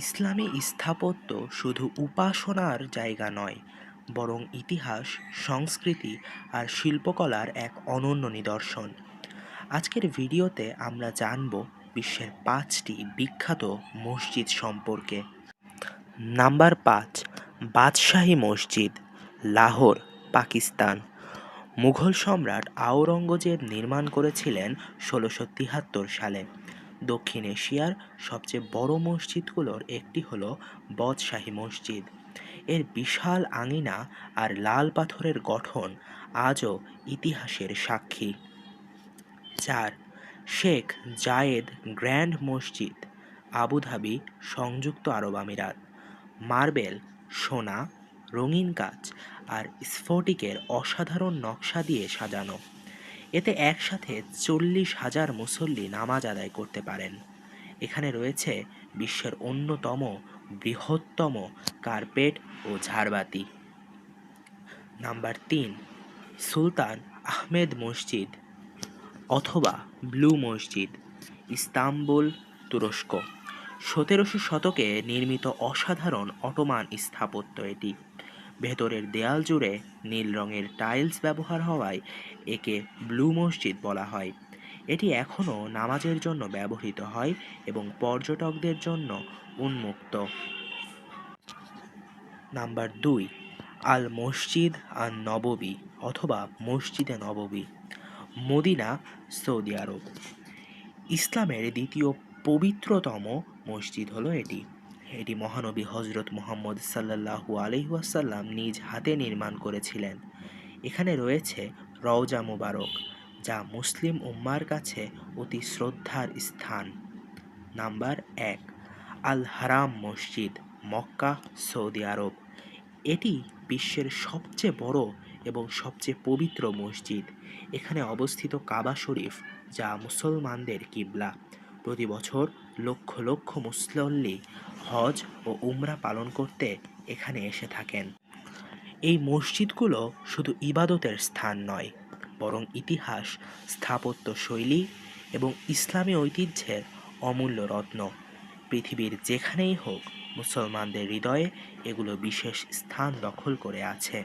ইসলামী স্থাপত্য শুধু উপাসনার জায়গা নয়, বরং ইতিহাস, সংস্কৃতি আর শিল্পকলার এক অনন্য নিদর্শন। আজকের ভিডিওতে আমরা জানব বিশ্বের ৫টি বিখ্যাত মসজিদ সম্পর্কে। নাম্বার ৫, বাদশাহী মসজিদ, লাহোর, পাকিস্তান। মুঘল সম্রাট আওরঙ্গজেব নির্মাণ করেছিলেন ১৬৭৩ সালে। দক্ষিণ এশিয়ার সবচেয়ে বড় মসজিদগুলোর একটি হল বদশাহী মসজিদ। এর বিশাল আঙিনা আর লাল পাথরের গঠন আজও ইতিহাসের সাক্ষী। ৪, শেখ জায়েদ গ্র্যান্ড মসজিদ, আবুধাবি, সংযুক্ত আরব আমিরাত। মার্বেল, সোনা, রঙিন কাচ আর স্ফটিকের অসাধারণ নকশা দিয়ে সাজানো। এতে একসাথে ৪০,০০০ মুসল্লি নামাজ আদায় করতে পারেন। এখানে রয়েছে বিশ্বের অন্যতম বৃহত্তম কার্পেট ও ঝাড়বাতি। নাম্বার ৩, সুলতান আহমেদ মসজিদ অথবা ব্লু মসজিদ, ইস্তাম্বুল, তুরস্ক। ১৭শ শতকে নির্মিত অসাধারণ অটোমান স্থাপত্য এটি। ভেতরের দেয়াল জুড়ে নীল রঙের টাইলস ব্যবহার হওয়ায় একে ব্লু মসজিদ বলা হয়। এটি এখনও নামাজের জন্য ব্যবহৃত হয় এবং পর্যটকদের জন্য উন্মুক্ত। নাম্বার ২, আল মসজিদ আন নববী অথবা মসজিদে নববী, মদিনা, সৌদি আরব। ইসলামের দ্বিতীয় পবিত্রতম মসজিদ হলো এটি। এটি মহানবী হজরত মুহাম্মদ সাল্লাল্লাহু আলাইহি ওয়াসাল্লাম নিজ হাতে নির্মাণ করেছিলেন। এখানে রয়েছে রওজা মুবারক, যা মুসলিম উম্মার কাছে অতি শ্রদ্ধার স্থান। নাম্বার ১, আল হারাম মসজিদ, মক্কা, সৌদি আরব। এটি বিশ্বের সবচেয়ে বড় এবং সবচেয়ে পবিত্র মসজিদ। এখানে অবস্থিত কাবা শরীফ, যা মুসলমানদের কিবলা। প্রতি বছর লক্ষ লক্ষ মুসল্লি হজ ও উমরা পালন করতে এখানে এসে থাকেন। এই মসজিদগুলো শুধু ইবাদতের স্থান নয়, বরং ইতিহাস, স্থাপত্য শৈলী এবং ইসলামী ঐতিহ্যের অমূল্য রত্ন। পৃথিবীর যেখানেই হোক, মুসলমানদের হৃদয়ে এগুলো বিশেষ স্থান দখল করে আছে।